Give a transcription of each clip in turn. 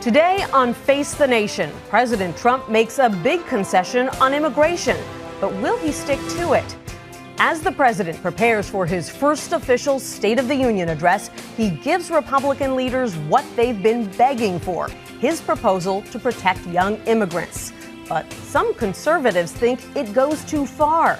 Today on Face the Nation, President Trump makes a big concession on immigration, but will he stick to it? As the president prepares for his first official State of the Union address, he gives Republican leaders what they've been begging for, his proposal to protect young immigrants. But some conservatives think it goes too far.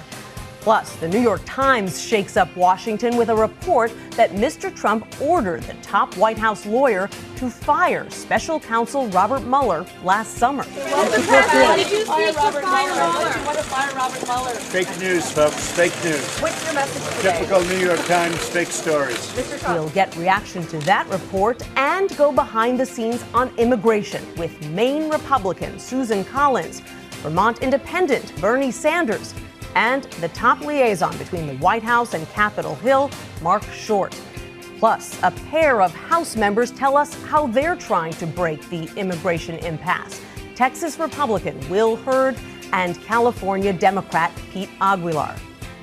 Plus, the New York Times shakes up Washington with a report that Mr. Trump ordered the top White House lawyer to fire special counsel Robert Mueller last summer. Did you fire Robert Mueller? Did you want to fire Robert Mueller? Fake news, folks. Fake news. What's your message today? Typical New York Times fake stories. We'll get reaction to that report and go behind the scenes on immigration with Maine Republican Susan Collins, Vermont Independent Bernie Sanders, and the top liaison between the White House and Capitol Hill, Mark Short. Plus, a pair of House members tell us how they're trying to break the immigration impasse. Texas Republican Will Hurd and California Democrat Pete Aguilar.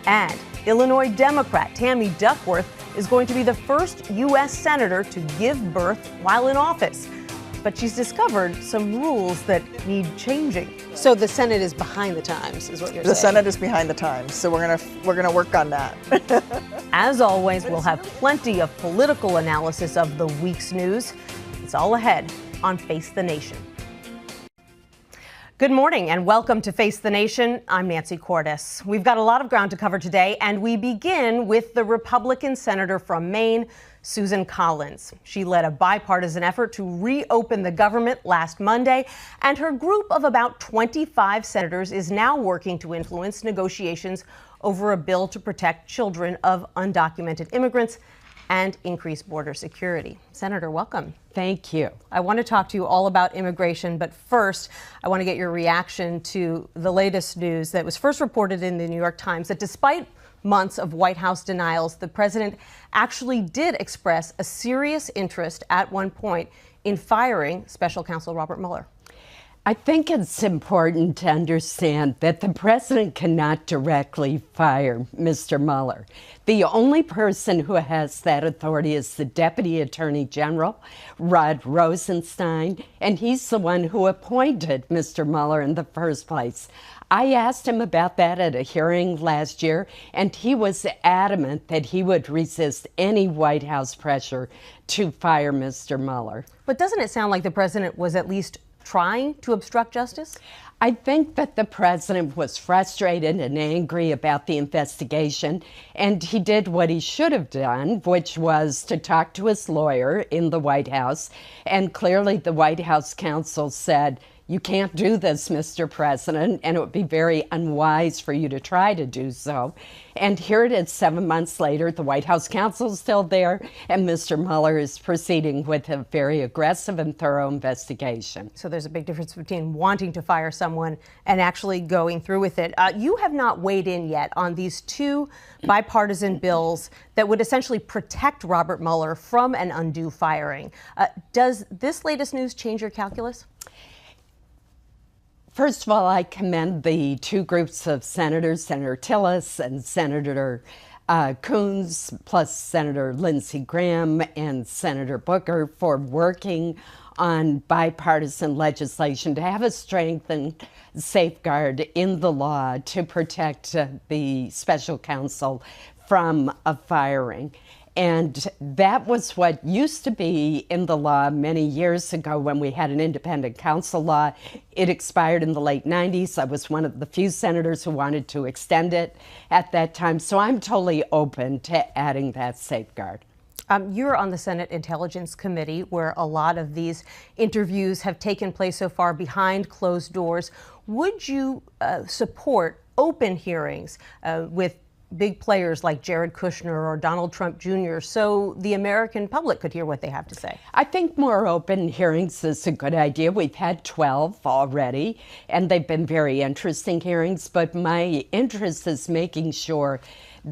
And Illinois Democrat Tammy Duckworth is going to be the first U.S. senator to give birth while in office. But she's discovered some rules that need changing. So the Senate is behind the times, is what you're saying? The Senate is behind the times, so we're gonna work on that. As always, we'll have plenty of political analysis of the week's news. It's all ahead on Face the Nation. Good morning and welcome to Face the Nation. I'm Nancy Cordes. We've got a lot of ground to cover today, and we begin with the Republican senator from Maine, Susan Collins. She led a bipartisan effort to reopen the government last Monday, and her group of about 25 senators is now working to influence negotiations over a bill to protect children of undocumented immigrants and increase border security. Senator, welcome. Thank you. I want to talk to you all about immigration, but first, I want to get your reaction to the latest news that was first reported in the New York Times that despite months of White House denials, the president actually did express a serious interest at one point in firing special counsel Robert Mueller. I think it's important to understand that the president cannot directly fire Mr. Mueller. The only person who has that authority is the Deputy Attorney General, Rod Rosenstein, and he's the one who appointed Mr. Mueller in the first place. I asked him about that at a hearing last year, and he was adamant that he would resist any White House pressure to fire Mr. Mueller. But doesn't it sound like the president was at least trying to obstruct justice? I think that the president was frustrated and angry about the investigation, and he did what he should have done, which was to talk to his lawyer in the White House, and clearly the White House counsel said, "You can't do this, Mr. President, and it would be very unwise for you to try to do so." And here it is 7 months later, the White House counsel is still there, and Mr. Mueller is proceeding with a very aggressive and thorough investigation. So there's a big difference between wanting to fire someone and actually going through with it. You have not weighed in yet on these two bipartisan bills that would essentially protect Robert Mueller from an undue firing. Does this latest news change your calculus? First of all, I commend the two groups of senators, Senator Tillis and Senator Coons, plus Senator Lindsey Graham and Senator Booker, for working on bipartisan legislation to have a strengthened safeguard in the law to protect the special counsel from a firing. And that was what used to be in the law many years ago when we had an independent counsel law. It expired in the late 90s. I was one of the few senators who wanted to extend it at that time. So I'm totally open to adding that safeguard. You're on the Senate Intelligence Committee, where a lot of these interviews have taken place so far behind closed doors. Would you support open hearings with big players like Jared Kushner or Donald Trump Jr. so the American public could hear what they have to say? I think more open hearings is a good idea. We've had 12 already, and they've been very interesting hearings, but my interest is making sure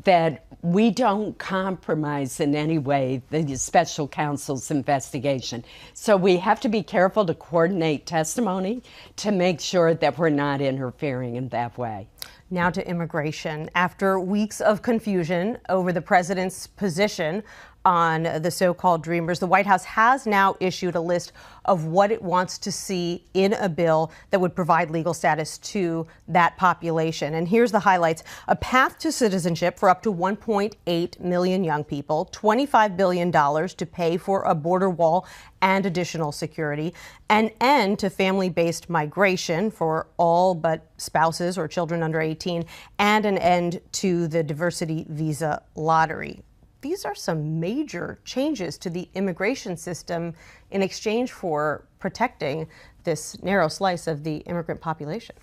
that we don't compromise in any way the special counsel's investigation. So we have to be careful to coordinate testimony to make sure that we're not interfering in that way. Now to immigration. After weeks of confusion over the president's position on the so-called Dreamers. The White House has now issued a list of what it wants to see in a bill that would provide legal status to that population. And here's the highlights. A path to citizenship for up to 1.8 million young people, $25 billion to pay for a border wall and additional security, an end to family-based migration for all but spouses or children under 18, and an end to the diversity visa lottery. These are some major changes to the immigration system in exchange for protecting this narrow slice of the immigrant population.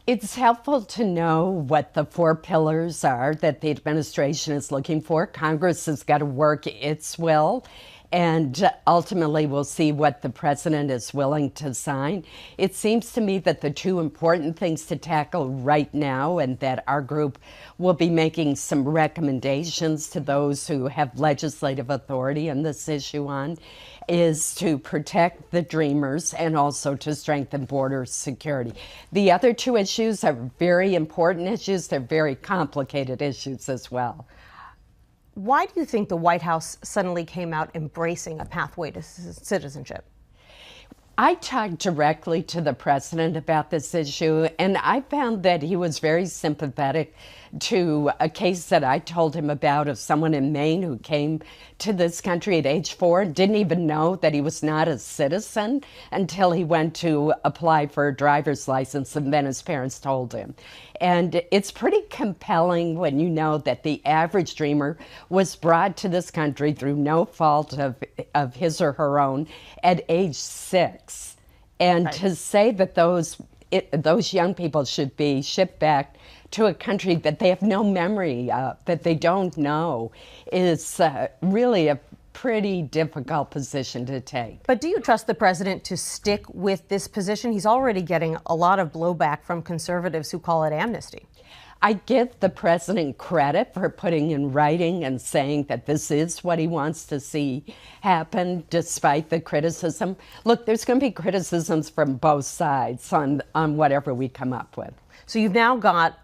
It's helpful to know what the 4 pillars are that the administration is looking for. Congress has got to work its will, and ultimately we'll see what the president is willing to sign. It seems to me that the 2 important things to tackle right now, and that our group will be making some recommendations to those who have legislative authority on this issue on, is to protect the Dreamers and also to strengthen border security. The other 2 issues are very important issues. They're very complicated issues as well. Why do you think the White House suddenly came out embracing a pathway to citizenship? I talked directly to the president about this issue, and I found that he was very sympathetic to a case that I told him about of someone in Maine who came to this country at age 4, didn't even know that he was not a citizen until he went to apply for a driver's license, and then his parents told him. And it's pretty compelling when you know that the average Dreamer was brought to this country through no fault of his or her own at age 6. And Right. to say that those young people should be shipped back to a country that they have no memory of, that they don't know, is really a pretty difficult position to take. But do you trust the president to stick with this position? He's already getting a lot of blowback from conservatives who call it amnesty. I give the president credit for putting in writing and saying that this is what he wants to see happen, despite the criticism. Look, there's going to be criticisms from both sides on whatever we come up with. So you've now got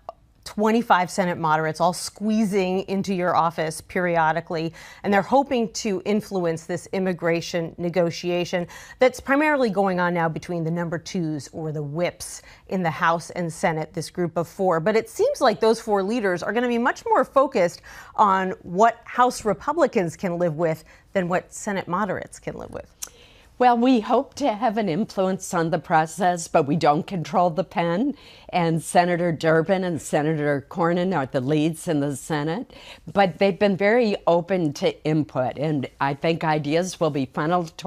25 Senate moderates all squeezing into your office periodically, and they're hoping to influence this immigration negotiation that's primarily going on now between the number 2s or the whips in the House and Senate, this group of 4. But it seems like those 4 leaders are going to be much more focused on what House Republicans can live with than what Senate moderates can live with. Well, we hope to have an influence on the process, but we don't control the pen. And Senator Durbin and Senator Cornyn are the leads in the Senate. But they've been very open to input, and I think ideas will be funneled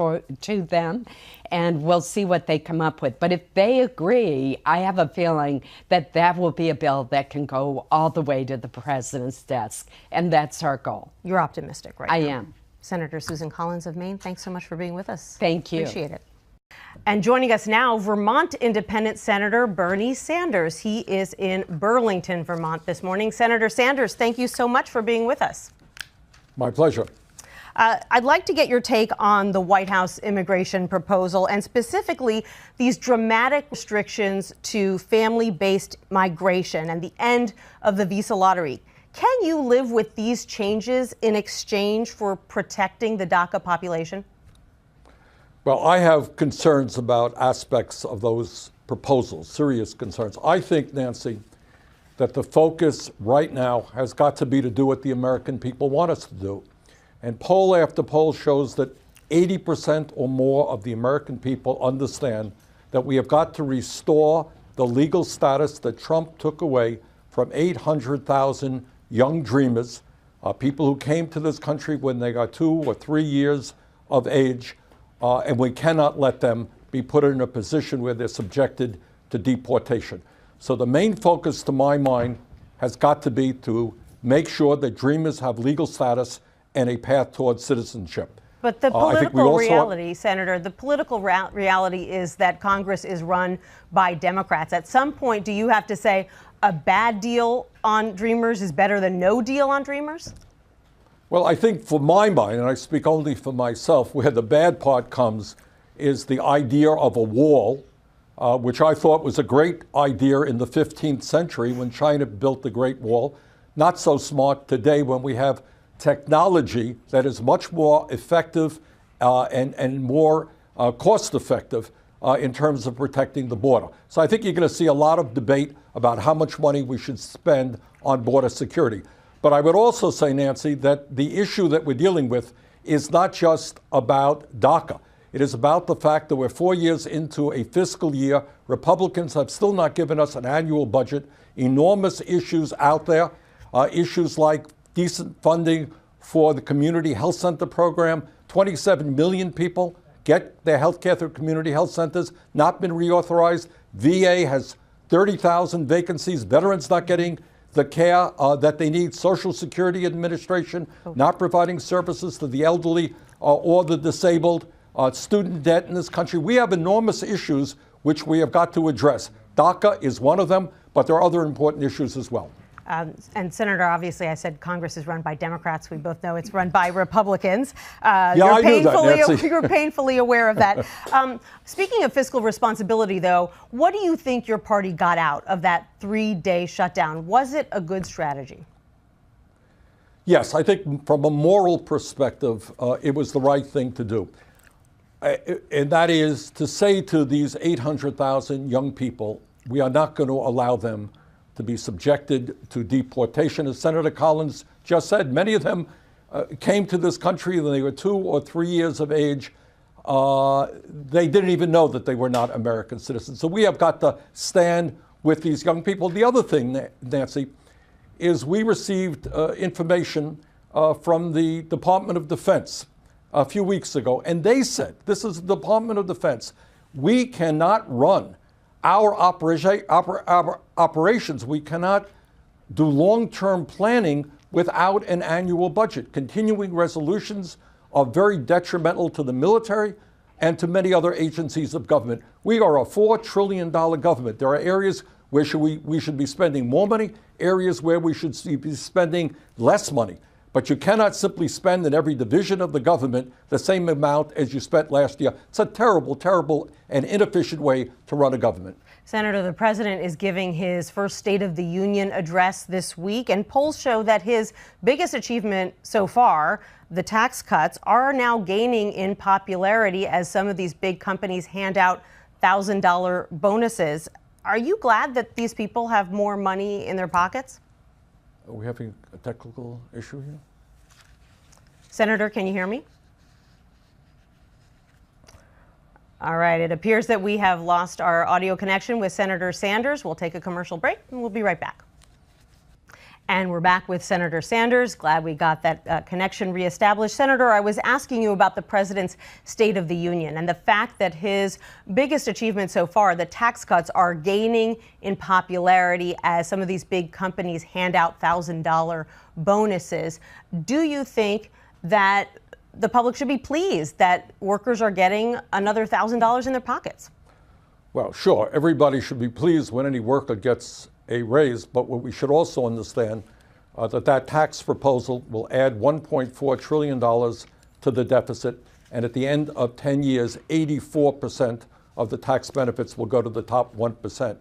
to them, and we'll see what they come up with. But if they agree, I have a feeling that that will be a bill that can go all the way to the president's desk, and that's our goal. You're optimistic, right? I now. am. Senator Susan Collins of Maine, thanks so much for being with us. Thank you. Appreciate it. And joining us now, Vermont Independent Senator Bernie Sanders. He is in Burlington, Vermont this morning. Senator Sanders, thank you so much for being with us. My pleasure. I'd like to get your take on the White House immigration proposal, and specifically these dramatic restrictions to family-based migration and the end of the visa lottery. Can you live with these changes in exchange for protecting the DACA population? Well, I have concerns about aspects of those proposals, serious concerns. I think, Nancy, that the focus right now has got to be to do what the American people want us to do. And poll after poll shows that 80% or more of the American people understand that we have got to restore the legal status that Trump took away from 800,000 young dreamers, people who came to this country when they got 2 or 3 years of age, and we cannot let them be put in a position where they're subjected to deportation. So the main focus, to my mind, has got to be to make sure that dreamers have legal status and a path towards citizenship. But the political reality, Senator, the political reality is that Congress is run by Democrats. At some point, do you have to say a bad deal on Dreamers is better than no deal on Dreamers? Well, I think for my mind, and I speak only for myself, where the bad part comes is the idea of a wall, which I thought was a great idea in the 15th century when China built the Great Wall. Not so smart today when we have technology that is much more effective and more cost effective in terms of protecting the border. So I think you're going to see a lot of debate about how much money we should spend on border security. But I would also say, Nancy, that the issue that we're dealing with is not just about DACA. It is about the fact that we're 4 years into a fiscal year. Republicans have still not given us an annual budget. Enormous issues out there, issues like decent funding for the community health center program. 27 million people get their health care through community health centers, not been reauthorized. VA has 30,000 vacancies, veterans not getting the care that they need. Social Security Administration not providing services to the elderly or the disabled. Student debt in this country. We have enormous issues which we have got to address. DACA is one of them, but there are other important issues as well. And Senator, obviously, I said Congress is run by Democrats. We both know it's run by Republicans. I knew that, Nancy. You're painfully aware of that. Speaking of fiscal responsibility, though, what do you think your party got out of that 3-day shutdown? Was it a good strategy? Yes, I think from a moral perspective, it was the right thing to do. And that is to say to these 800,000 young people, we are not going to allow them to be subjected to deportation. As Senator Collins just said, many of them came to this country when they were 2 or 3 years of age. They didn't even know that they were not American citizens. So we have got to stand with these young people. The other thing, Nancy, is we received information from the Department of Defense a few weeks ago, and they said, this is the Department of Defense, we cannot run our operations, we cannot do long-term planning without an annual budget. Continuing resolutions are very detrimental to the military and to many other agencies of government. We are a $4 trillion government. There are areas where we should be spending more money, areas where we should be spending less money. But you cannot simply spend in every division of the government the same amount as you spent last year. It's a terrible, terrible and inefficient way to run a government. Senator, the president is giving his first State of the Union address this week, and polls show that his biggest achievement so far, the tax cuts, are now gaining in popularity as some of these big companies hand out $1,000 bonuses. Are you glad that these people have more money in their pockets? Are we having a technical issue here? Senator, can you hear me? All right, it appears that we have lost our audio connection with Senator Sanders. We'll take a commercial break and we'll be right back. And we're back with Senator Sanders. Glad we got that connection reestablished. Senator, I was asking you about the president's State of the Union and the fact that his biggest achievement so far, the tax cuts, are gaining in popularity as some of these big companies hand out $1,000 bonuses. Do you think that the public should be pleased that workers are getting another $1,000 in their pockets? Well, sure. Everybody should be pleased when any worker gets a raise, but what we should also understand that tax proposal will add $1.4 trillion to the deficit, and at the end of 10 years, 84% of the tax benefits will go to the top 1%.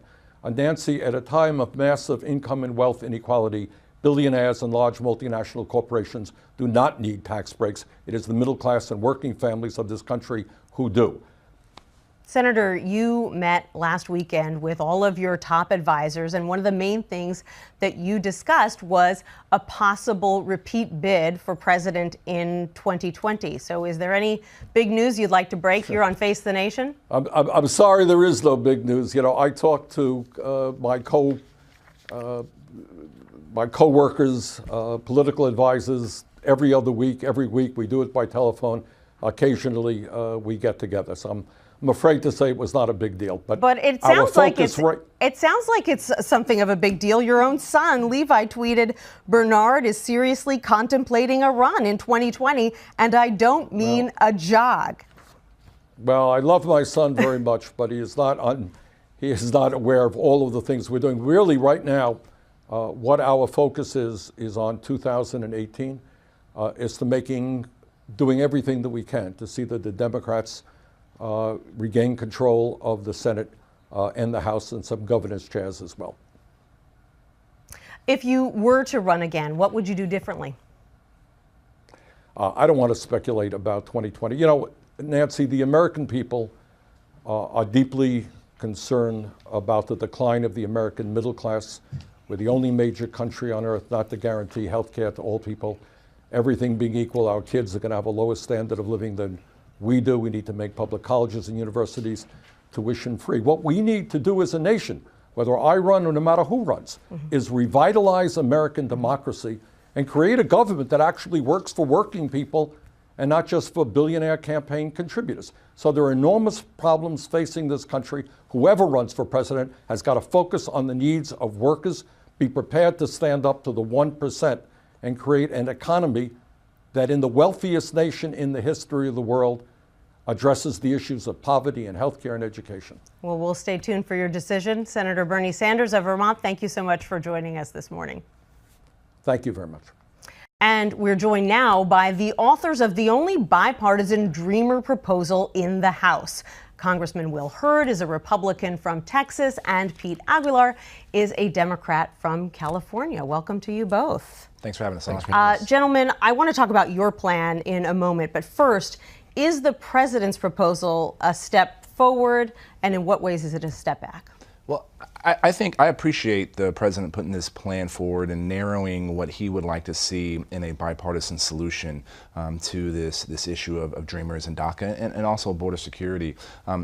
Nancy, at a time of massive income and wealth inequality, billionaires and large multinational corporations do not need tax breaks. It is the middle class and working families of this country who do. Senator, you met last weekend with all of your top advisors, and one of the main things that you discussed was a possible repeat bid for president in 2020. So is there any big news you'd like to break here on Face the Nation? I'm sorry, there is no big news. You know, I talk to my co-workers, political advisors every other week, every week. We do it by telephone. Occasionally we get together. So I'm afraid to say it was not a big deal, but it sounds like it's something of a big deal. Your own son, Levi, tweeted, "Bernard is seriously contemplating a run in 2020, and I don't mean a jog." Well, I love my son very much, but he is not aware of all of the things we're doing. Really, right now, what our focus is on 2018, is to doing everything that we can to see that the Democrats regain control of the Senate and the House and some governance chairs as well. If you were to run again, what would you do differently? I don't want to speculate about 2020. You know, Nancy, the American people are deeply concerned about the decline of the American middle class. We're the only major country on earth not to guarantee health care to all people. Everything being equal, our kids are going to have a lower standard of living than we do. We need to make public colleges and universities tuition free. What we need to do as a nation, whether I run or no matter who runs, is revitalize American democracy and create a government that actually works for working people and not just for billionaire campaign contributors. So there are enormous problems facing this country. Whoever runs for president has got to focus on the needs of workers, be prepared to stand up to the 1%, and create an economy that in the wealthiest nation in the history of the world addresses the issues of poverty and healthcare and education. Well, we'll stay tuned for your decision. Senator Bernie Sanders of Vermont, thank you so much for joining us this morning. Thank you very much. And we're joined now by the authors of the only bipartisan Dreamer proposal in the House. Congressman Will Hurd is a Republican from Texas, and Pete Aguilar is a Democrat from California. Welcome to you both. Thanks for having us on. Gentlemen, I want to talk about your plan in a moment, but first, is the president's proposal a step forward, and in what ways is it a step back? Well, I think I appreciate the president putting this plan forward and narrowing what he would like to see in a bipartisan solution to this issue of Dreamers and DACA and also border security.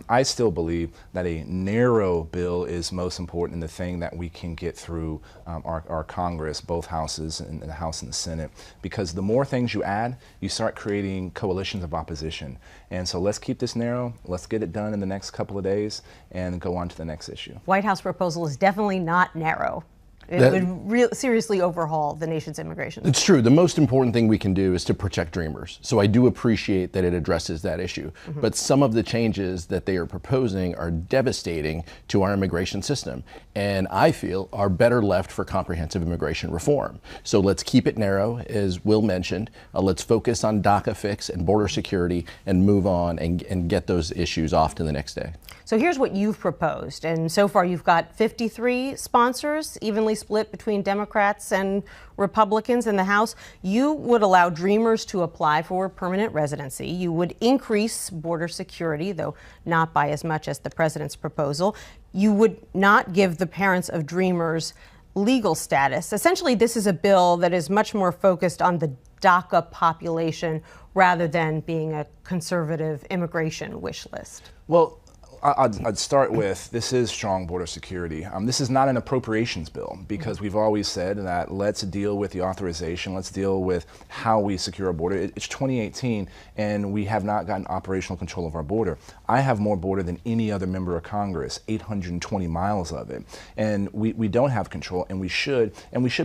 I still believe that a narrow bill is most important and the thing that we can get through our Congress, both houses, and the House and the Senate, because the more things you add, you start creating coalitions of opposition. And so let's keep this narrow, let's get it done in the next couple of days and go on to the next issue. White House proposal is definitely not narrow. It would seriously overhaul the nation's immigration. It's true. The most important thing we can do is to protect Dreamers. So I do appreciate that it addresses that issue. But some of the changes that they are proposing are devastating to our immigration system, and I feel are better left for comprehensive immigration reform. So let's keep it narrow, as Will mentioned. Let's focus on DACA fix and border security and move on and get those issues off to the next day. So here's what you've proposed, and so far you've got 53 sponsors, evenly split between Democrats and Republicans in the House. You would allow Dreamers to apply for permanent residency. You would increase border security, though not by as much as the president's proposal. You would not give the parents of Dreamers legal status. Essentially, this is a bill that is much more focused on the DACA population rather than being a conservative immigration wish list. Well, I'd start with, this is strong border security. This is not an appropriations bill, because we've always said that let's deal with the authorization, let's deal with how we secure our border. It's 2018 and we have not gotten operational control of our border. I have more border than any other member of Congress, 820 miles of it. And we don't have control, and we should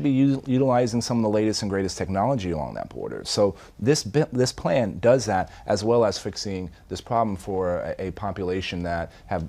be utilizing some of the latest and greatest technology along that border. So this plan does that, as well as fixing this problem for a population that have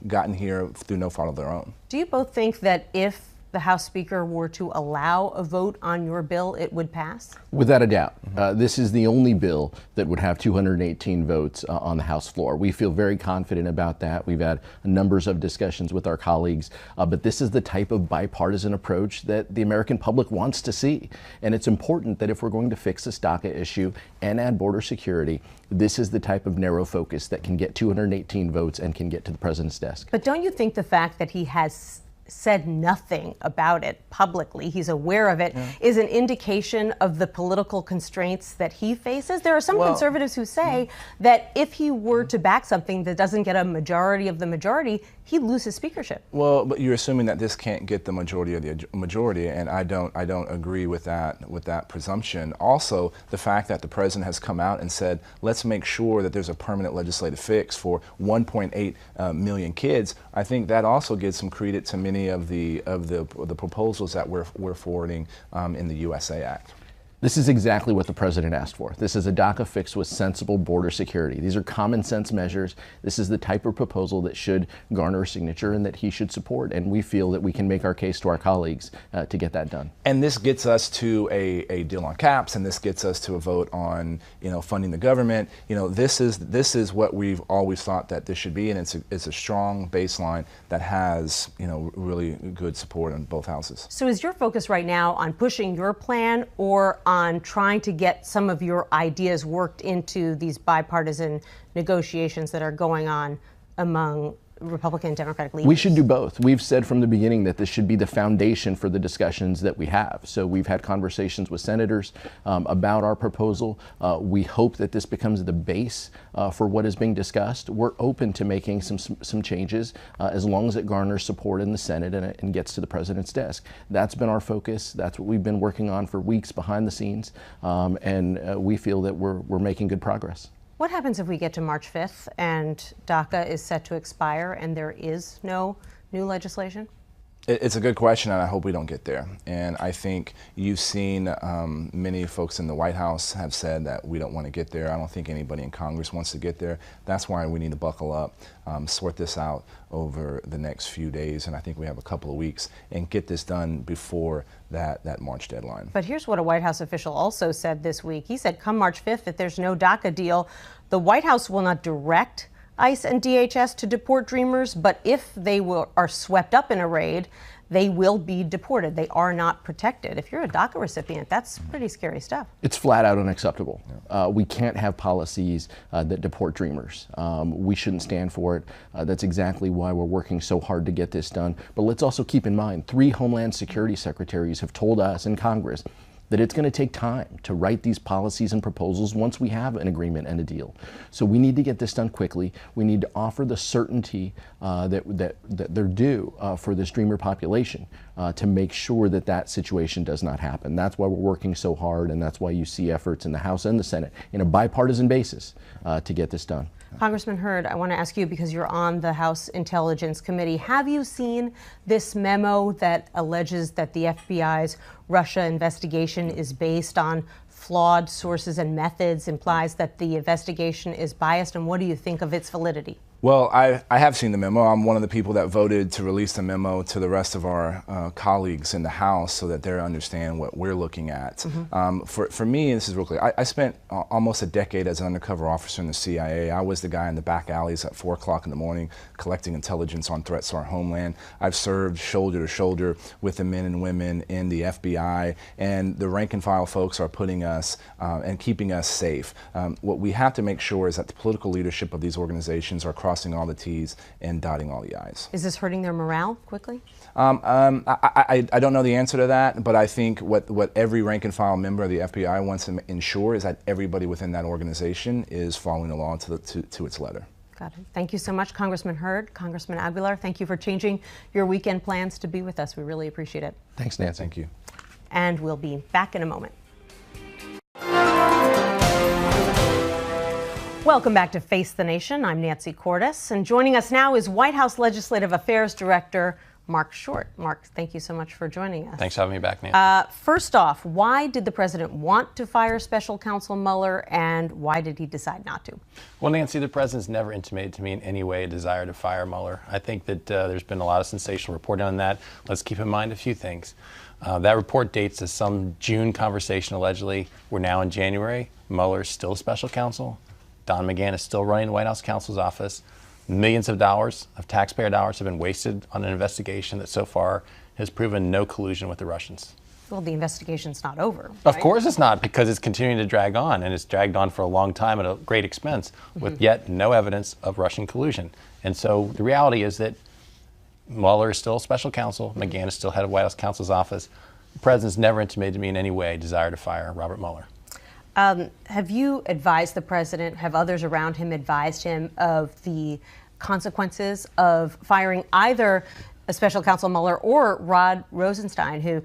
gotten here through no fault of their own. Do you both think that if the House Speaker were to allow a vote on your bill, it would pass? Without a doubt. This is the only bill that would have 218 votes on the House floor. We feel very confident about that. We've had numbers of discussions with our colleagues, but this is the type of bipartisan approach that the American public wants to see. And it's important that if we're going to fix this DACA issue and add border security, this is the type of narrow focus that can get 218 votes and can get to the president's desk. But don't you think the fact that he has said nothing about it publicly, he's aware of it, is an indication of the political constraints that he faces? There are some conservatives who say that if he were to back something that doesn't get a majority of the majority, he'd lose his speakership. Well, but you're assuming that this can't get the majority of the majority, and I don't agree with that presumption. Also, the fact that the president has come out and said, let's make sure that there's a permanent legislative fix for 1.8 million kids, I think that also gives some credit to many of the proposals that we're forwarding in the USA Act. This is exactly what the president asked for. This is a DACA fix with sensible border security. These are common sense measures. This is the type of proposal that should garner a signature and that he should support. And we feel that we can make our case to our colleagues to get that done. And this gets us to a deal on caps, and this gets us to a vote on, funding the government. This is what we've always thought that this should be, and it's a strong baseline that has, really good support in both houses. So is your focus right now on pushing your plan or on trying to get some of your ideas worked into these bipartisan negotiations that are going on among Republican and Democratic leaders? We should do both. We've said from the beginning that this should be the foundation for the discussions that we have. So we've had conversations with senators about our proposal. We hope that this becomes the base for what is being discussed. We're open to making some changes as long as it garners support in the Senate and gets to the president's desk. That's been our focus. That's what we've been working on for weeks behind the scenes, and we feel that we're making good progress. What happens if we get to March 5th and DACA is set to expire and there is no new legislation? It's a good question, and I hope we don't get there. And I think you've seen many folks in the White House have said that we don't want to get there. I don't think anybody in Congress wants to get there. That's why we need to buckle up, sort this out over the next few days, and I think we have a couple of weeks, and get this done before that March deadline. But here's what a White House official also said this week. He said, come March 5th, if there's no DACA deal, the White House will not direct ICE and DHS to deport Dreamers, but if they are swept up in a raid, they will be deported. They are not protected. If you're a DACA recipient, that's pretty scary stuff. It's flat out unacceptable. We can't have policies that deport Dreamers. We shouldn't stand for it. That's exactly why we're working so hard to get this done. But let's also keep in mind, 3 Homeland Security secretaries have told us in Congress that it's going to take time to write these policies and proposals once we have an agreement and a deal. So we need to get this done quickly. We need to offer the certainty that they're due for this Dreamer population to make sure that situation does not happen. That's why we're working so hard, and that's why you see efforts in the House and the Senate in a bipartisan basis to get this done. Congressman Hurd, I want to ask you, because you're on the House Intelligence Committee, have you seen this memo that alleges that the FBI's Russia investigation is based on flawed sources and methods, implies that the investigation is biased, and what do you think of its validity? Well, I have seen the memo. I'm one of the people that voted to release the memo to the rest of our colleagues in the House so that they understand what we're looking at. Mm-hmm. For me, this is real clear. I spent almost a decade as an undercover officer in the CIA. I was the guy in the back alleys at 4 o'clock in the morning collecting intelligence on threats to our homeland. I've served shoulder to shoulder with the men and women in the FBI, and the rank and file folks are putting us and keeping us safe. What we have to make sure is that the political leadership of these organizations are crossing all the T's and dotting all the I's. Is this hurting their morale quickly? I don't know the answer to that, but I think what every rank and file member of the FBI wants to ensure is that everybody within that organization is following the law to its letter. Got it. Thank you so much, Congressman Hurd. Congressman Aguilar, thank you for changing your weekend plans to be with us. We really appreciate it. Thanks, Nancy. Thank you. And we'll be back in a moment. Welcome back to Face the Nation. I'm Nancy Cordes, and joining us now is White House Legislative Affairs Director Mark Short. Mark, thank you so much for joining us. Thanks for having me back, Nancy. First off, why did the president want to fire Special Counsel Mueller, and why did he decide not to? Well, Nancy, the president's never intimated to me in any way a desire to fire Mueller. I think that there's been a lot of sensational reporting on that. Let's keep in mind a few things. That report dates to some June conversation, allegedly. We're now in January. Mueller's still special counsel. Don McGahn is still running the White House counsel's office. Millions of dollars of taxpayer dollars have been wasted on an investigation that so far has proven no collusion with the Russians. Well, the investigation's not over. Right? Of course it's not, because it's continuing to drag on, and it's dragged on for a long time at a great expense with yet no evidence of Russian collusion. And so the reality is that Mueller is still special counsel. McGahn is still head of White House counsel's office. The president's never intimated to me in any way a desire to fire Robert Mueller. Have you advised the president, have others around him advised him of the consequences of firing either a special counsel Mueller or Rod Rosenstein, who,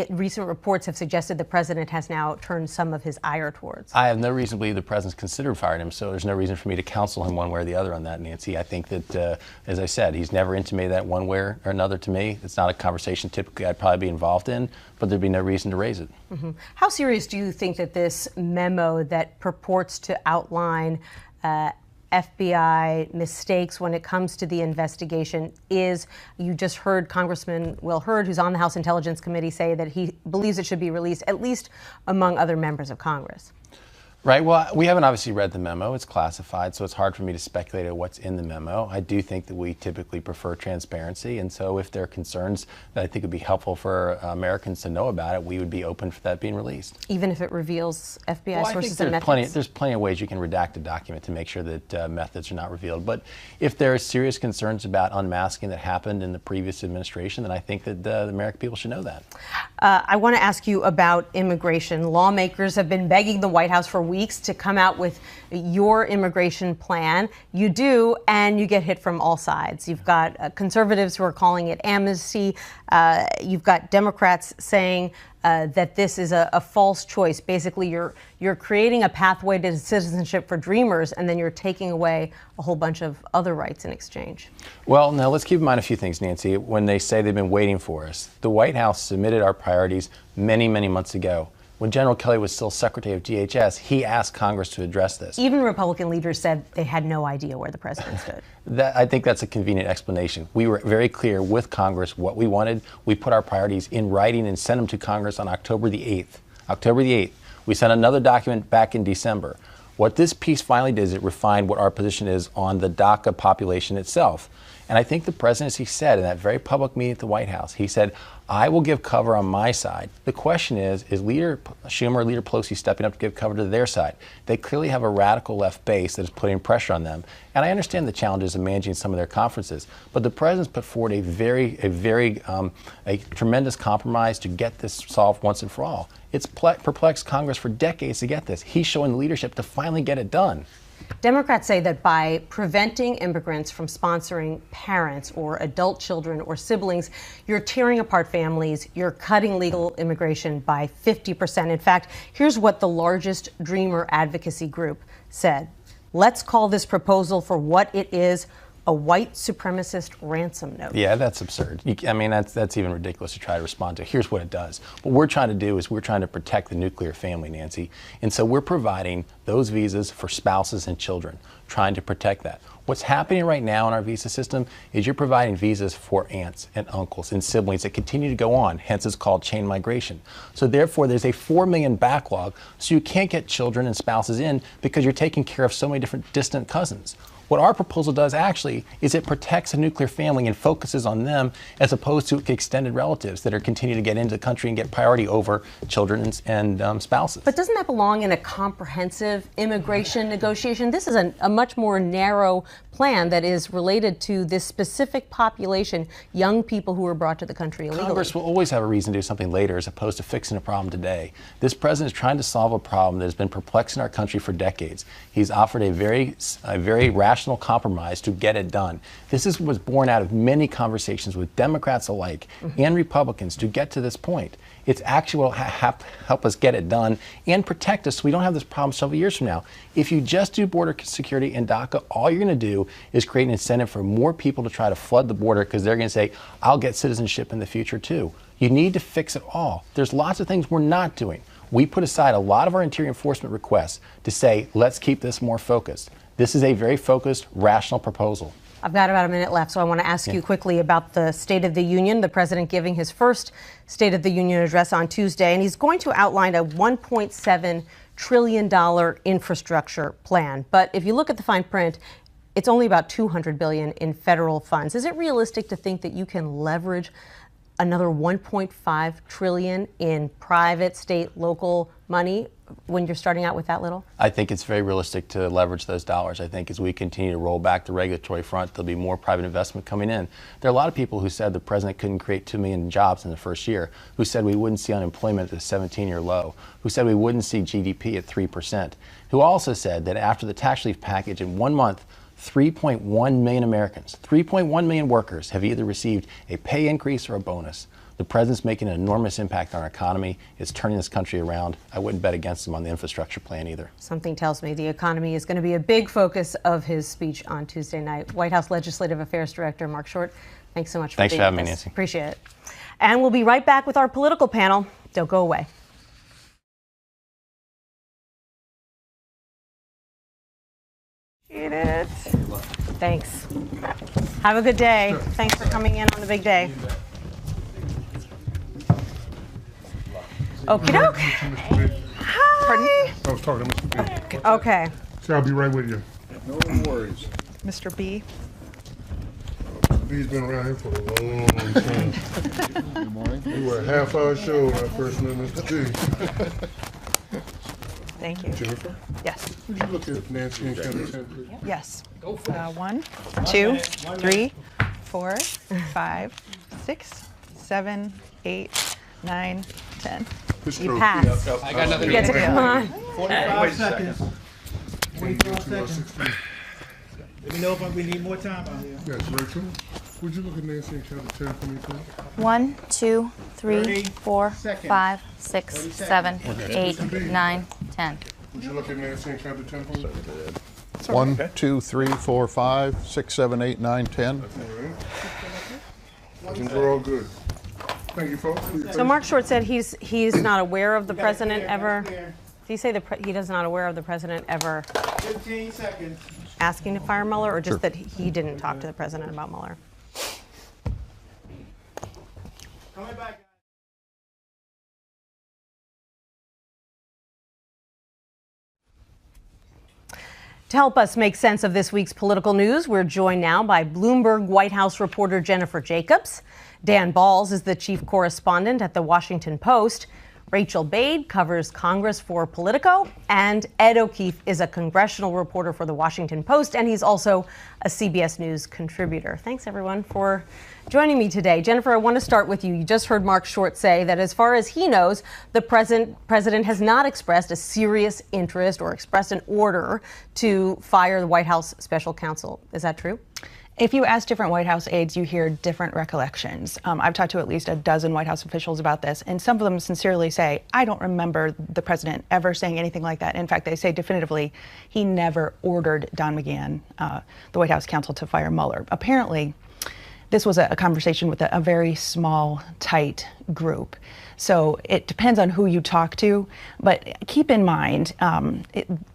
recent reports have suggested the president has now turned some of his ire towards? I have no reason to believe the president's considered firing him, so there's no reason for me to counsel him one way or the other on that, Nancy. I think that, as I said, he's never intimated that one way or another to me. It's not a conversation typically I'd probably be involved in, but there'd be no reason to raise it. Mm-hmm. How serious do you think that this memo that purports to outline FBI mistakes when it comes to the investigation is? You just heard Congressman Will Hurd, who's on the House Intelligence Committee, say that he believes it should be released, at least among other members of Congress. Right. Well, we haven't obviously read the memo. It's classified, so it's hard for me to speculate on what's in the memo. I do think that we typically prefer transparency, and so if there are concerns that I think would be helpful for Americans to know about it, we would be open for that being released. Even if it reveals FBI Well, sources I and think methods? there's plenty of ways you can redact a document to make sure that methods are not revealed. But if there are serious concerns about unmasking that happened in the previous administration, then I think that the American people should know that. I want to ask you about immigration. Lawmakers have been begging the White House for weeks to come out with your immigration plan. You do, and you get hit from all sides. You've got conservatives who are calling it amnesty. You've got Democrats saying that this is a false choice. Basically, you're creating a pathway to citizenship for dreamers, and then you're taking away a whole bunch of other rights in exchange. Well, now let's keep in mind a few things, Nancy. When they say they've been waiting for us, the White House submitted our priorities many, many months ago. When General Kelly was still Secretary of DHS, he asked Congress to address this. Even Republican leaders said they had no idea where the president stood. I think that's a convenient explanation. We were very clear with Congress what we wanted. We put our priorities in writing and sent them to Congress on October the 8th. October the 8th. We sent another document back in December. What this piece finally did is it refined what our position is on the DACA population itself. And I think the president, as he said in that very public meeting at the White House, he said, I will give cover on my side. The question is Leader Schumer, Leader Pelosi stepping up to give cover to their side? They clearly have a radical left base that is putting pressure on them. And I understand the challenges of managing some of their conferences, but the president's put forward a tremendous compromise to get this solved once and for all. It's perplexed Congress for decades to get this. He's showing the leadership to finally get it done. Democrats say that by preventing immigrants from sponsoring parents or adult children or siblings, you're tearing apart families, you're cutting legal immigration by 50%. In fact, here's what the largest Dreamer advocacy group said. Let's call this proposal for what it is, a white supremacist ransom note. Yeah, that's absurd. I mean, that's even ridiculous to try to respond to. Here's what it does. What we're trying to do is we're trying to protect the nuclear family, Nancy. And so we're providing those visas for spouses and children, trying to protect that. What's happening right now in our visa system is you're providing visas for aunts and uncles and siblings that continue to go on, hence it's called chain migration. So therefore, there's a 4 million backlog, so you can't get children and spouses in because you're taking care of so many different distant cousins. What our proposal does actually is it protects a nuclear family and focuses on them as opposed to extended relatives that are continuing to get into the country and get priority over children and spouses. But doesn't that belong in a comprehensive immigration negotiation? This is a much more narrow plan that is related to this specific population, young people who were brought to the country illegally. Congress will always have a reason to do something later as opposed to fixing a problem today. This president is trying to solve a problem that has been perplexing our country for decades. He's offered a very rational compromise to get it done. This was born out of many conversations with Democrats alike and Republicans to get to this point. It's actually will help us get it done and protect us so we don't have this problem several years from now. If you just do border security and DACA, all you're going to do is create an incentive for more people to try to flood the border because they're going to say, I'll get citizenship in the future too. You need to fix it all. There's lots of things we're not doing. We put aside a lot of our interior enforcement requests to say, let's keep this more focused. This is a very focused, rational proposal. I've got about a minute left, so I want to ask you quickly about the State of the Union. The president giving his first State of the Union address on Tuesday, and he's going to outline a $1.7 trillion infrastructure plan. But if you look at the fine print, it's only about $200 billion in federal funds. Is it realistic to think that you can leverage another $1.5 trillion in private, state, local money when you're starting out with that little? I think it's very realistic to leverage those dollars. I think as we continue to roll back the regulatory front, there'll be more private investment coming in. There are a lot of people who said the president couldn't create 2 million jobs in the first year, who said we wouldn't see unemployment at a 17-year low, who said we wouldn't see GDP at 3%, who also said that after the tax relief package in 1 month, 3.1 million Americans, 3.1 million workers have either received a pay increase or a bonus. The president's making an enormous impact on our economy. It's turning this country around. I wouldn't bet against him on the infrastructure plan either. Something tells me the economy is going to be a big focus of his speech on Tuesday night. White House Legislative Affairs Director Mark Short, thanks so much for being with us. Thanks for having me, Nancy. Appreciate it. And we'll be right back with our political panel. Don't go away. Eat it. Thanks. Have a good day. Sure. Thanks for coming in on the big day. Okie doke. Hi. Hi. I was talking to Mr. B. Okay. So I'll be right with you. No worries. Mr. B. B's been around here for a long time. Good morning. We were a half-hour show when I first met Mr. B. Thank you. Jennifer, Yes. would you look at Nancy and County 10, please? Yes. 1, 2, 3, 4, 5, 6, 7, 8, 9, 10. You passed. I got nothing You get to come on. 45 seconds. 45 seconds. 16. Let me know if we need more time out here. Yes, Rachel, would you look at Nancy and County 10 for me, please? 1, 2, 3, 30 4, seconds. 5, 6, 30 7, seconds. 8, 9, 10. Would you look at Nancy and County 10 for me? 1, 2, 3, 4, 5, 6, 7, 8, 9, 10. I think we're all good. Thank you, folks. So Mark Short said he's not aware of the president ever. Did he say he does not aware of the president ever 15 seconds. asking to fire Mueller, or just that he didn't talk to the president about Mueller? Coming back. To help us make sense of this week's political news, we're joined now by Bloomberg White House reporter Jennifer Jacobs. Dan Balls is the chief correspondent at The Washington Post. Rachel Bade covers Congress for Politico, and Ed O'Keefe is a congressional reporter for The Washington Post, and he's also a CBS News contributor. Thanks, everyone, for joining me today. Jennifer, I want to start with you. You just heard Mark Short say that as far as he knows, the president has not expressed a serious interest or expressed an order to fire the White House special counsel. Is that true? If you ask different White House aides, you hear different recollections. I've talked to at least a dozen White House officials about this, and some of them sincerely say, I don't remember the president ever saying anything like that. In fact, they say definitively he never ordered Don McGahn, the White House counsel, to fire Mueller. Apparently, this was a conversation with a very small, tight group. So it depends on who you talk to, but keep in mind,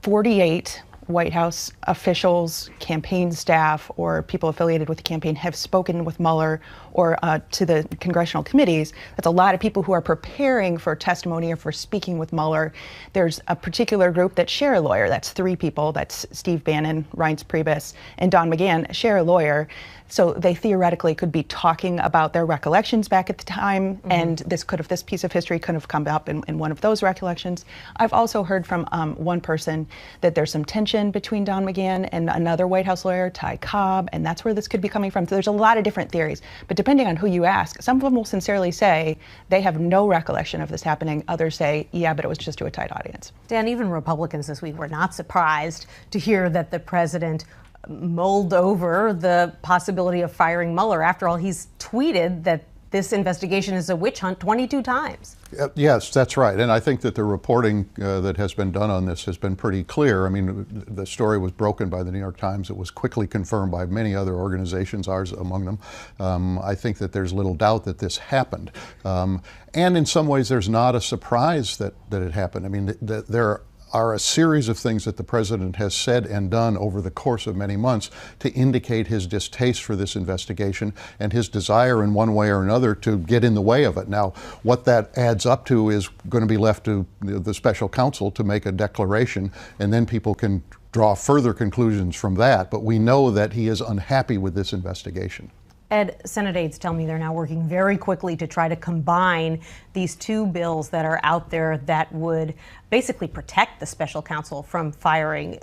48 White House officials, campaign staff, or people affiliated with the campaign have spoken with Mueller or to the congressional committees. That's a lot of people who are preparing for testimony or for speaking with Mueller. There's a particular group that share a lawyer. That's 3 people. That's Steve Bannon, Reince Priebus, and Don McGahn share a lawyer. So they theoretically could be talking about their recollections back at the time, and this piece of history could have come up in one of those recollections. I've also heard from one person that there's some tension between Don McGahn and another White House lawyer, Ty Cobb, and that's where this could be coming from. So there's a lot of different theories, but depending on who you ask, some of them will sincerely say they have no recollection of this happening. Others say, yeah, but it was just to a tight audience. Dan, even Republicans this week were not surprised to hear that the president mulled over the possibility of firing Mueller. After all, he's tweeted that this investigation is a witch hunt 22 times. Yes, that's right. And I think that the reporting that has been done on this has been pretty clear. I mean, the story was broken by the New York Times. It was quickly confirmed by many other organizations, ours among them. I think that there's little doubt that this happened. And in some ways, there's not a surprise that it happened. I mean, there are a series of things that the president has said and done over the course of many months to indicate his distaste for this investigation and his desire in one way or another to get in the way of it. Now, what that adds up to is going to be left to the special counsel to make a declaration, and then people can draw further conclusions from that. But we know that he is unhappy with this investigation. Ed, Senate aides tell me they're now working very quickly to try to combine these 2 bills that are out there that would basically protect the special counsel from firing.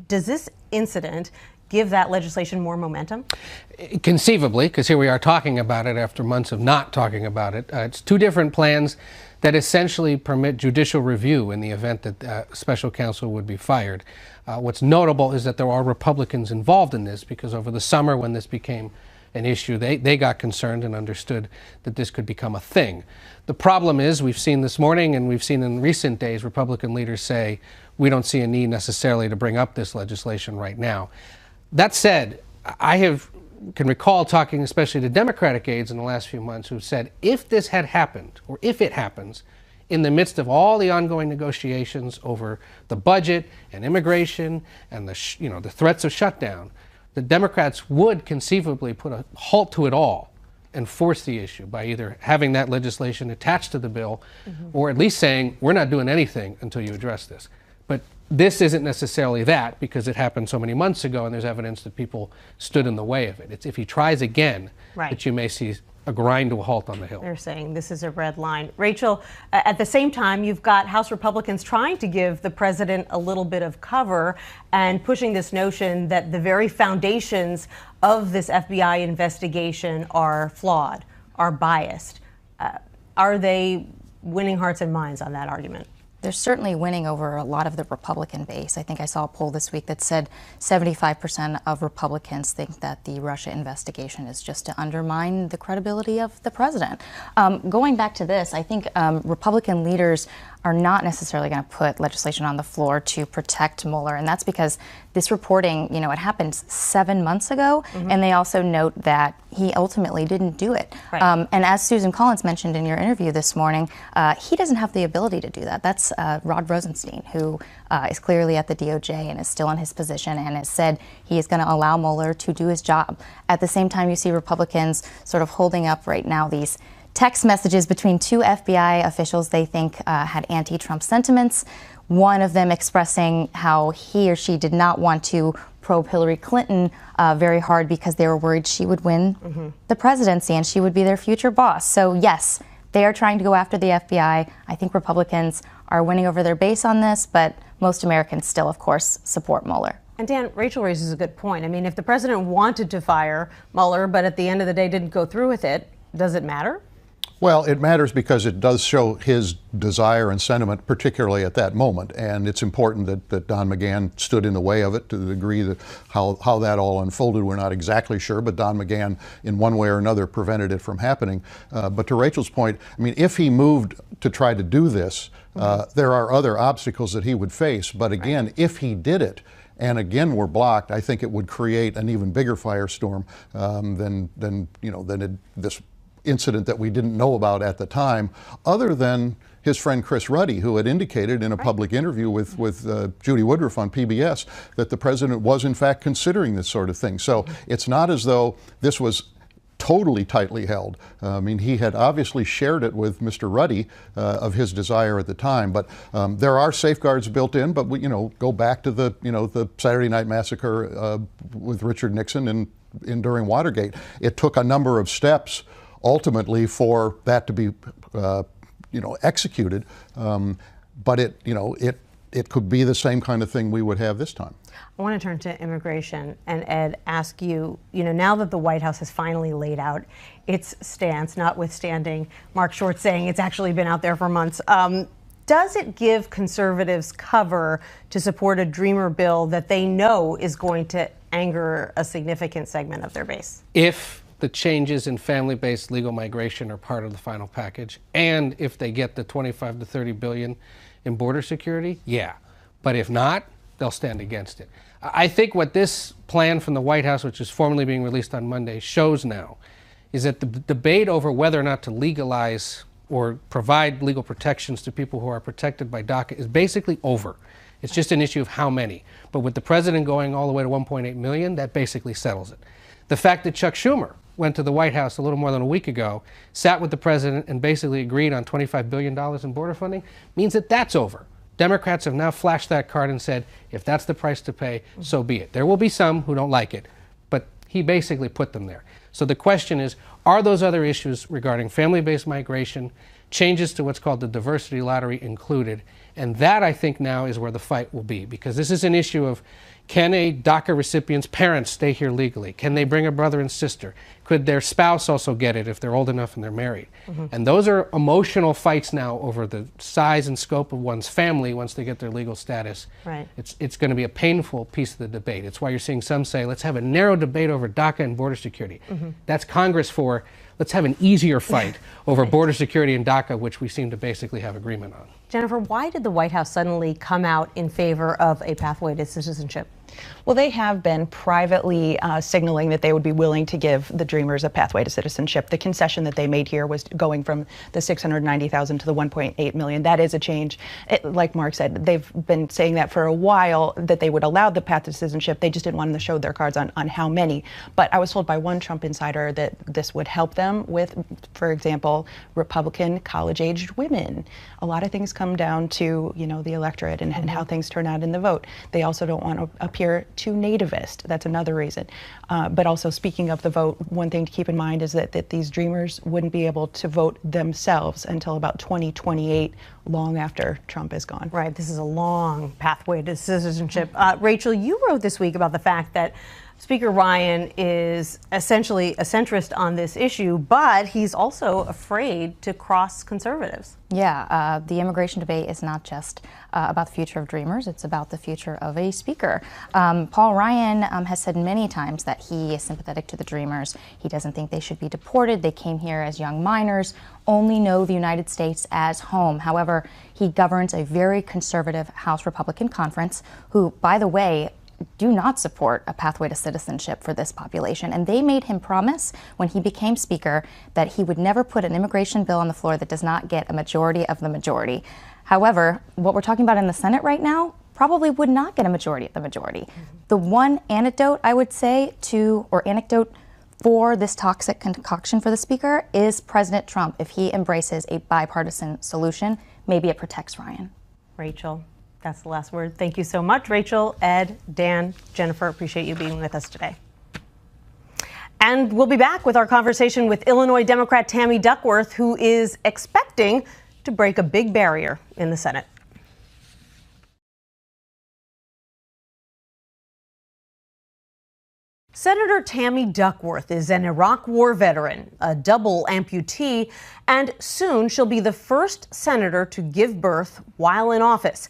Does this incident give that legislation more momentum? Conceivably, because here we are talking about it after months of not talking about it. It's 2 different plans that essentially permit judicial review in the event that special counsel would be fired. What's notable is that there are Republicans involved in this, because over the summer when this became an issue, they got concerned and understood that this could become a thing. The problem is, we've seen this morning and we've seen in recent days, Republican leaders say, we don't see a need necessarily to bring up this legislation right now. That said, can recall talking especially to Democratic aides in the last few months who've said, if this had happened, or if it happens, in the midst of all the ongoing negotiations over the budget and immigration and the threats of shutdown, the Democrats would conceivably put a halt to it all and force the issue by either having that legislation attached to the bill or at least saying, we're not doing anything until you address this. But this isn't necessarily that, because it happened so many months ago and there's evidence that people stood in the way of it. It's if he tries again that you may see a grind to a halt on the Hill. They're saying this is a red line. Rachel, at the same time, you've got House Republicans trying to give the president a little bit of cover and pushing this notion that the very foundations of this FBI investigation are flawed, are biased. Are they winning hearts and minds on that argument? They're certainly winning over a lot of the Republican base. I think I saw a poll this week that said 75% of Republicans think that the Russia investigation is just to undermine the credibility of the president. Going back to this, I think Republican leaders are not necessarily going to put legislation on the floor to protect Mueller, and that's because this reporting, you know, it happened 7 months ago, and they also note that he ultimately didn't do it. And as Susan Collins mentioned in your interview this morning, he doesn't have the ability to do that. That's Rod Rosenstein, who is clearly at the DOJ and is still in his position and has said he is going to allow Mueller to do his job. At the same time, you see Republicans sort of holding up right now these text messages between two FBI officials they think had anti-Trump sentiments. One of them expressing how he or she did not want to probe Hillary Clinton very hard because they were worried she would win the presidency and she would be their future boss. So yes, they are trying to go after the FBI. I think Republicans are winning over their base on this, but most Americans still, of course, support Mueller. And Dan, Rachel raises a good point. I mean, if the president wanted to fire Mueller, but at the end of the day didn't go through with it, does it matter? Well, it matters because it does show his desire and sentiment, particularly at that moment. And it's important that Don McGahn stood in the way of it to the degree that how that all unfolded, we're not exactly sure. But Don McGahn, in one way or another, prevented it from happening. But to Rachel's point, I mean, if he moved to try to do this, there are other obstacles that he would face. But again, if he did it, and again were blocked, I think it would create an even bigger firestorm than this incident that we didn't know about at the time, other than his friend Chris Ruddy, who had indicated in a public interview with Judy Woodruff on PBS that the president was in fact considering this sort of thing. So it's not as though this was totally tightly held. I mean, he had obviously shared it with Mr. Ruddy of his desire at the time, but there are safeguards built in. But we, go back to the Saturday Night Massacre with Richard Nixon and during Watergate. It took a number of steps ultimately for that to be executed, but it could be the same kind of thing we would have this time. I want to turn to immigration and Ed, ask you, now that the White House has finally laid out its stance, notwithstanding Mark Short saying it's actually been out there for months, does it give conservatives cover to support a Dreamer bill that they know is going to anger a significant segment of their base? If the changes in family-based legal migration are part of the final package, and if they get the 25 to 30 billion in border security, yeah. But if not, they'll stand against it. I think what this plan from the White House, which is formally being released on Monday, shows now is that the debate over whether or not to legalize or provide legal protections to people who are protected by DACA is basically over. It's just an issue of how many. But with the president going all the way to 1.8 million, that basically settles it. The fact that Chuck Schumer went to the White House a little more than a week ago, sat with the president and basically agreed on $25 billion in border funding, means that that's over. Democrats have now flashed that card and said, if that's the price to pay, so be it. There will be some who don't like it, but he basically put them there. So the question is, are those other issues regarding family-based migration, changes to what's called the diversity lottery included? And that, I think, now is where the fight will be, because this is an issue of, can a DACA recipient's parents stay here legally? Can they bring a brother and sister? Could their spouse also get it if they're old enough and they're married? And those are emotional fights now over the size and scope of one's family once they get their legal status. Right. It's going to be a painful piece of the debate. It's why you're seeing some say, let's have a narrow debate over DACA and border security. That's Congress for, let's have an easier fight over border security and DACA, which we seem to basically have agreement on. Jennifer, why did the White House suddenly come out in favor of a pathway to citizenship? Well, they have been privately signaling that they would be willing to give the Dreamers a pathway to citizenship. The concession that they made here was going from the $690,000 to the $1.8 million. That is a change. Like Mark said, they've been saying that for a while, that they would allow the path to citizenship. They just didn't want them to show their cards on how many. But I was told by one Trump insider that this would help them with, for example, Republican college-aged women. A lot of things come down to, you know, the electorate and how things turn out in the vote. They also don't want to appear too nativist. That's another reason. But also, speaking of the vote, one thing to keep in mind is that these Dreamers wouldn't be able to vote themselves until about 2028, long after Trump is gone. Right. This is a long pathway to citizenship. Rachel, you wrote this week about the fact that Speaker Ryan is essentially a centrist on this issue, but he's also afraid to cross conservatives. Yeah, the immigration debate is not just about the future of Dreamers, it's about the future of a speaker. Paul Ryan has said many times that he is sympathetic to the Dreamers. He doesn't think they should be deported. They came here as young minors, only know the United States as home. However, he governs a very conservative House Republican conference, who, by the way, do not support a pathway to citizenship for this population. And they made him promise when he became speaker that he would never put an immigration bill on the floor that does not get a majority of the majority. However, what we're talking about in the Senate right now probably would not get a majority of the majority. The one anecdote I would say anecdote for this toxic concoction for the speaker is President Trump. If he embraces a bipartisan solution, maybe it protects Ryan. Rachel, that's the last word. Thank you so much, Rachel, Ed, Dan, Jennifer. Appreciate you being with us today. And we'll be back with our conversation with Illinois Democrat Tammy Duckworth, who is expecting to break a big barrier in the Senate. Senator Tammy Duckworth is an Iraq War veteran, a double amputee, and soon she'll be the first senator to give birth while in office.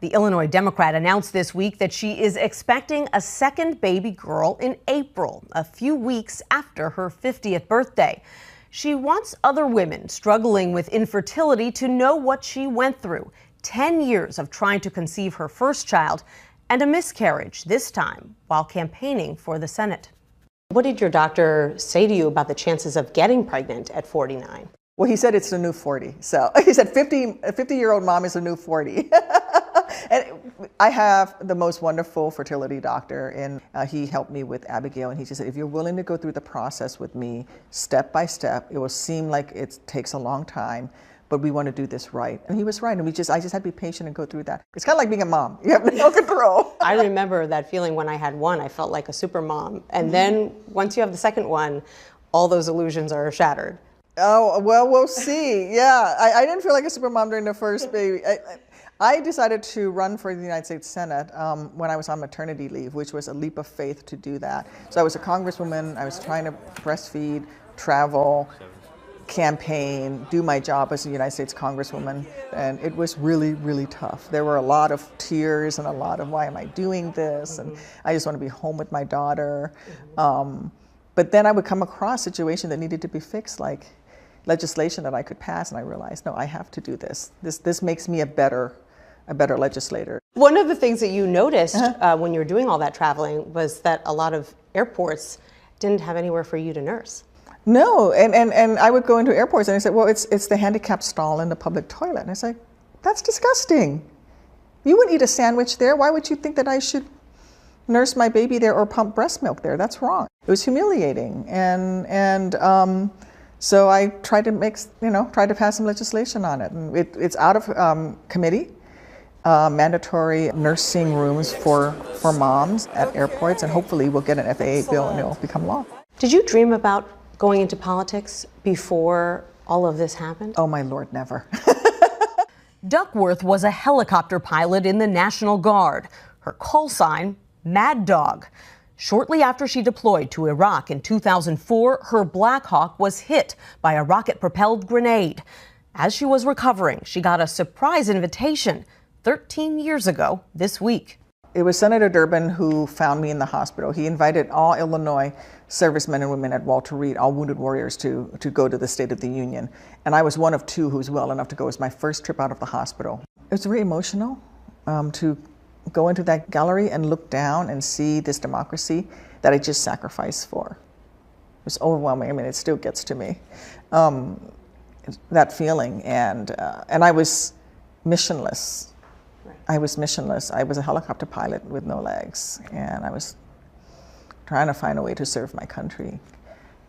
The Illinois Democrat announced this week that she is expecting a second baby girl in April, a few weeks after her 50th birthday. She wants other women struggling with infertility to know what she went through. 10 years of trying to conceive her first child and a miscarriage, this time while campaigning for the Senate. What did your doctor say to you about the chances of getting pregnant at 49? Well, he said it's the new 40. So he said a 50-year-old mom is a new 40. And I have the most wonderful fertility doctor, and he helped me with Abigail, and he just said, if you're willing to go through the process with me step by step, it will seem like it takes a long time, but we want to do this right. And he was right, and I just had to be patient and go through that. It's kind of like being a mom. You have no control. I remember that feeling when I had one. I felt like a super mom. And then once you have the second one, all those illusions are shattered. Oh, well, we'll see. Yeah, I didn't feel like a super mom during the first baby. I decided to run for the United States Senate when I was on maternity leave, which was a leap of faith to do that. So I was a congresswoman. I was trying to breastfeed, travel, campaign, do my job as a United States congresswoman. And it was really, really tough. There were a lot of tears and a lot of, why am I doing this? And I just want to be home with my daughter. But then I would come across a situation that needed to be fixed, like legislation that I could pass, and I realized, no, I have to do this. This makes me a better legislator. One of the things that you noticed when you were doing all that traveling was that a lot of airports didn't have anywhere for you to nurse. No, and I would go into airports and I said, well, it's the handicapped stall in the public toilet. And I said, that's disgusting. You wouldn't eat a sandwich there. Why would you think that I should nurse my baby there or pump breast milk there? That's wrong. It was humiliating. So I tried to pass some legislation on it. And it's out of committee, mandatory nursing rooms for moms at airports, and hopefully we'll get an FAA bill and it'll become law. Did you dream about going into politics before all of this happened? Oh my Lord, never. Duckworth was a helicopter pilot in the National Guard. Her call sign, Mad Dog. Shortly after she deployed to Iraq in 2004, her Black Hawk was hit by a rocket-propelled grenade. As she was recovering, she got a surprise invitation 13 years ago this week. It was Senator Durbin who found me in the hospital. He invited all Illinois servicemen and women at Walter Reed, all wounded warriors, to go to the State of the Union. And I was one of two who was well enough to go. It was my first trip out of the hospital. It was very emotional to go into that gallery and look down and see this democracy that I just sacrificed for. It was overwhelming. I mean, it still gets to me, that feeling. And I was missionless. I was missionless. I was a helicopter pilot with no legs, and I was trying to find a way to serve my country.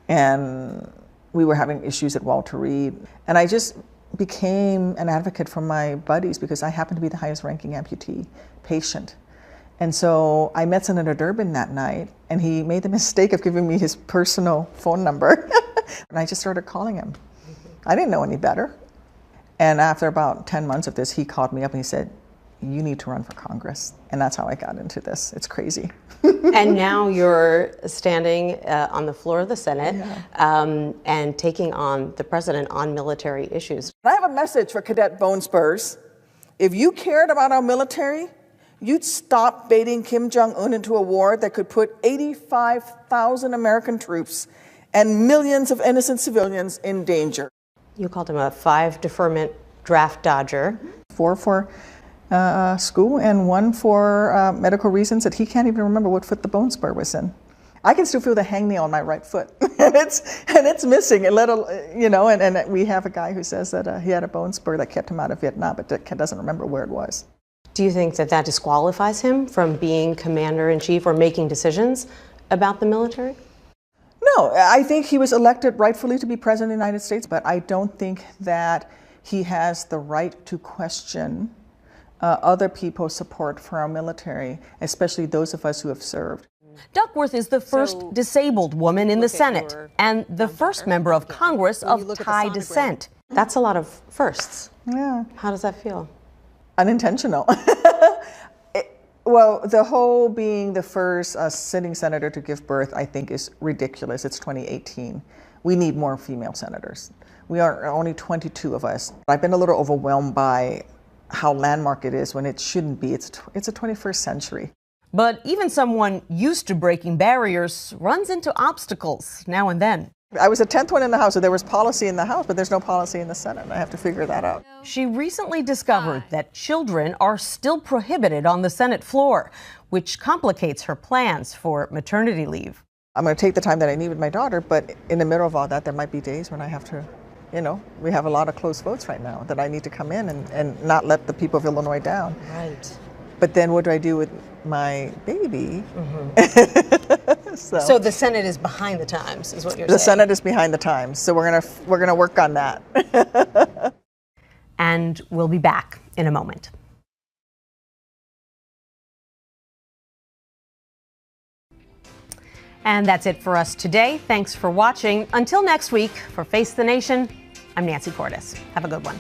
And we were having issues at Walter Reed, and I just became an advocate for my buddies because I happened to be the highest ranking amputee patient. And so I met Senator Durbin that night, and he made the mistake of giving me his personal phone number. And I just started calling him. I didn't know any better. And after about 10 months of this, he called me up and he said, "You need to run for Congress." And that's how I got into this. It's crazy. And now you're standing on the floor of the Senate and taking on the president on military issues. I have a message for Cadet Bone Spurs. If you cared about our military, you'd stop baiting Kim Jong-un into a war that could put 85,000 American troops and millions of innocent civilians in danger. You called him a 5 deferment draft dodger. 4 for school and 1 for medical reasons that he can't even remember what foot the bone spur was in. I can still feel the hangnail on my right foot, and it's missing. And we have a guy who says that he had a bone spur that kept him out of Vietnam, but doesn't remember where it was. Do you think that disqualifies him from being commander-in-chief or making decisions about the military? No, I think he was elected rightfully to be president of the United States, but I don't think that he has the right to question other people's support for our military, especially those of us who have served. Duckworth is the first disabled woman in the Senate and the first member of Congress of Thai descent. That's a lot of firsts. Yeah. How does that feel? Unintentional. Well, the whole being the first sitting senator to give birth, I think, is ridiculous. It's 2018. We need more female senators. We are only 22 of us. I've been a little overwhelmed by how landmark it is when it shouldn't be. It's a 21st century. But even someone used to breaking barriers runs into obstacles now and then. I was the 10th one in the House, so there was policy in the House, but there's no policy in the Senate. I have to figure that out. She recently discovered that children are still prohibited on the Senate floor, which complicates her plans for maternity leave. I'm going to take the time that I need with my daughter, but in the middle of all that, there might be days when I have to, we have a lot of close votes right now that I need to come in and not let the people of Illinois down. Right. But then what do I do with my baby? So the Senate is behind the times, is what you're saying? The Senate is behind the times, so we're gonna work on that. And we'll be back in a moment. And that's it for us today. Thanks for watching. Until next week, for Face the Nation, I'm Nancy Cordes. Have a good one.